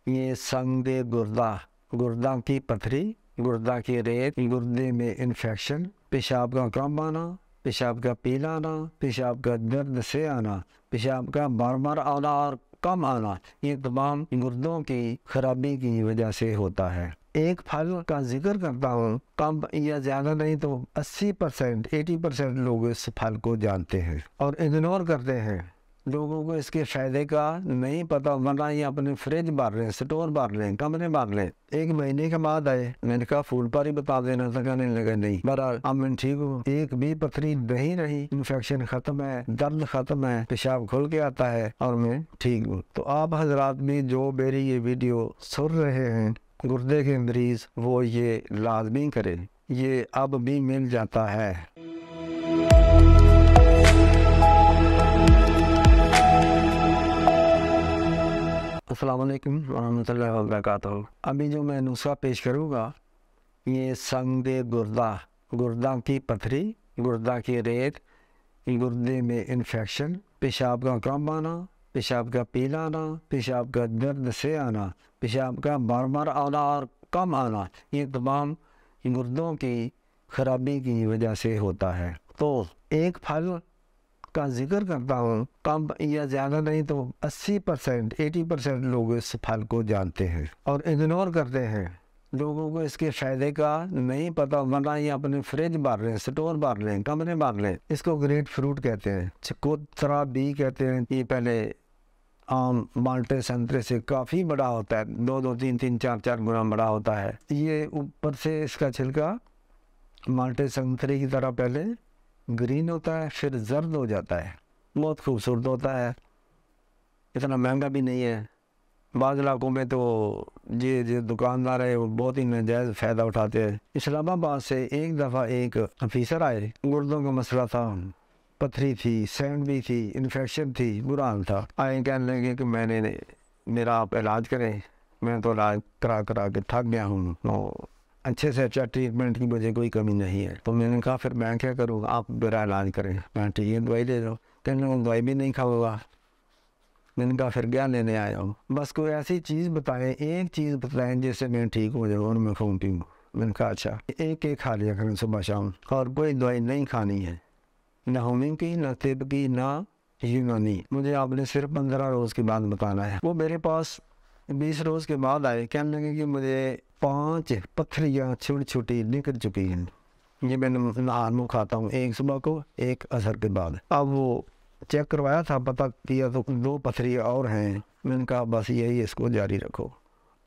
ये संग गुर्दा, गुर्दा की पथरी, गुर्दा की रेत, गुर्दे में इन्फेक्शन, पेशाब का कम आना, पेशाब का पीला आना, पेशाब का दर्द से आना, पेशाब का बार बार आना और कम आना, ये तमाम गुर्दों की खराबी की वजह से होता है। एक फल का जिक्र करता हूँ, कम या ज़्यादा नहीं तो 80%, 80% लोग इस फल को जानते हैं और इग्नोर करते हैं। लोगों को इसके फ़ायदे का नहीं पता, वरना ये अपने फ्रिज भर लें, स्टोर भर लें, कमरे भर लें। एक महीने के बाद आए, मैंने कहा फूल पर ही बता देना था, कहने लगा नहीं। बहरहाल अब मैं ठीक हूँ, एक भी पथरी नहीं रही, इन्फेक्शन ख़त्म है, दर्द ख़त्म है, पेशाब खुल के आता है और मैं ठीक हूँ। तो आप हजरात भी जो मेरी ये वीडियो सुन रहे हैं, गुर्दे के मरीज़, वो ये लाजमी करें, ये अब भी मिल जाता है। अस्सलाम वालेकुम वरहमतुल्लाहि वबरकातुहू। अभी जो मैं नुस्खा पेश करूँगा, ये संग गुर्दा, गुर्दा की पथरी, गुर्दा की रेत, गुर्दे में इन्फेक्शन, पेशाब का कम आना, पेशाब का पीला आना, पेशाब का दर्द से आना, पेशाब का बार बार आना और कम आना, ये तमाम गुर्दों की खराबी की वजह से होता है। तो एक फल का जिक्र करता हूँ, कम या ज़्यादा नहीं तो 80%, 80% लोग इस फल को जानते हैं और इग्नोर करते हैं। लोगों को इसके फ़ायदे का नहीं पता, वरना ये अपने फ्रिज भर लें, स्टोर भर लें, कमरे भर लें। इसको ग्रेट फ्रूट कहते हैं, चकोतरा भी कहते हैं। ये पहले आम माल्टे संतरे से काफ़ी बड़ा होता है, 2-2, 3-3, 4-4 गुना बड़ा होता है। ये ऊपर से इसका छिलका माल्टे संतरे की तरह पहले ग्रीन होता है, फिर जर्द हो जाता है, बहुत खूबसूरत होता है, इतना महंगा भी नहीं है। बाज़ इलाकों में तो ये दुकानदार है वो बहुत ही नाजायज़ फ़ायदा उठाते हैं। इस्लामाबाद से एक दफ़ा एक ऑफिसर आए, गुर्दों का मसला था, पथरी थी, सैंड भी थी, इन्फेक्शन थी, बुरा हाल था। आए कहने लगे कि मेरा आप इलाज करें, मैं तो इलाज करा के थक गया हूँ, तो अच्छे से अच्छा ट्रीटमेंट की मुझे कोई कमी नहीं है। तो मैंने कहा फिर मैं क्या करूँ, आप मेरा इलाज करें। मैं ठीक है, दवाई ले लो। कहने लगा दवाई भी नहीं खाऊंगा। मैंने कहा फिर क्या लेने आया हूँ, बस कोई ऐसी चीज़ बताएं, एक चीज़ बताएं जिससे मैं ठीक हो जाऊँ और मैं खाऊँ पीऊँ। मैंने कहा अच्छा, एक खा लिया करें सुबह शाम, और कोई दवाई नहीं खानी है, ना होमियो की, ना तिब की, ना यूनानी। मुझे आपने सिर्फ 15 रोज़ के बाद बताना है। वो मेरे पास 20 रोज़ के बाद आए, कहने लगे कि मुझे 5 पथरियाँ छोटी छोटी निकल चुकी हैं। ये मैंने नहा मुँह खाता हूँ, एक सुबह को, एक असर के बाद। अब वो चेक करवाया था, पता किया तो 2 पथरियाँ और हैं। मैंने कहा बस यही, इसको जारी रखो,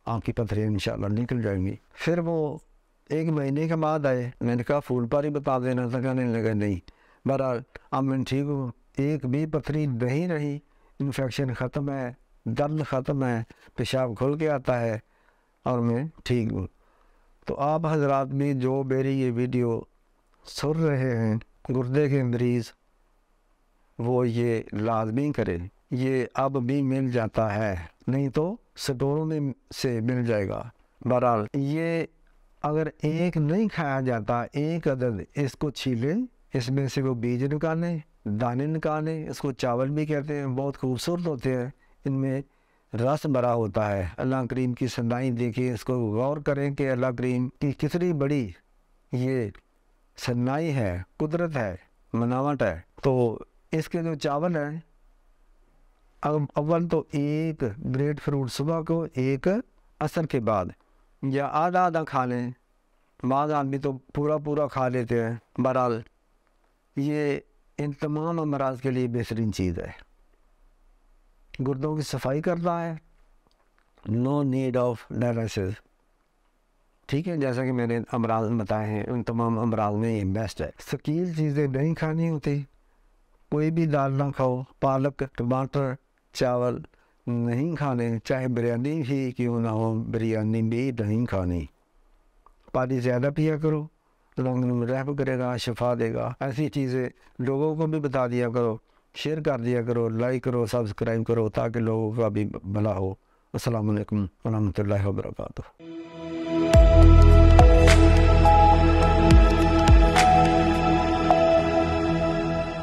आपकी पथरियाँ इंशाल्लाह निकल जाएंगी। फिर वो एक महीने के बाद आए, मैंने कहा फूल पर ही बता देना था, कहने लगा नहीं। बहरहाल अब मैं ठीक हूँ, एक भी पथरी नहीं रही, इन्फेक्शन ख़त्म है, दर्द ख़त्म है, पेशाब खुल के आता है और मैं ठीक हूँ। तो आप हजरात भी जो मेरी ये वीडियो सुन रहे हैं, गुर्दे के मरीज़, वो ये लाजमी करें, ये अब भी मिल जाता है, नहीं तो स्टोरों में से मिल जाएगा। बहरहाल ये अगर एक नहीं खाया जाता, एक अदद इसको छीलें, इसमें से वो बीज निकालें, दाने निकालें। इसको चावल भी कहते हैं, बहुत खूबसूरत होते हैं, इनमें रस भरा होता है। अल्लाह करीम की सनाई देखिए, इसको गौर करें कि अल्लाह करीम की कितनी बड़ी ये सनाई है, कुदरत है, मनावट है। तो इसके जो चावल हैं, अब अव्वल तो एक ग्रेट फ्रूट सुबह को, एक असर के बाद, या आधा आधा खा लें। बाद आदमी तो पूरा पूरा खा लेते हैं। बहरहाल ये इन तमाम अमराज के लिए बेहतरीन चीज़ है, गुर्दों की सफाई करता है, नो नीड ऑफ डायलिसिस। ठीक है, जैसा कि मैंने अमराज बताए हैं, उन तमाम अमराज में ये बेस्ट है। शकील चीज़ें नहीं खानी होती, कोई भी दाल ना खाओ, पालक, टमाटर, चावल नहीं खाने, चाहे बिरयानी ही क्यों ना हो, बिरयानी भी नहीं खानी। पानी ज़्यादा पिया करो, लंग रहब करेगा, शिफा देगा। ऐसी चीज़ें लोगों को भी बता दिया करो, शेयर कर दिया करो, लाइक करो, सब्सक्राइब करो, ताकि लोगों का भी भला हो। अस्सलाम वालेकुम वरहमतुल्लाहि वबरकातुहू।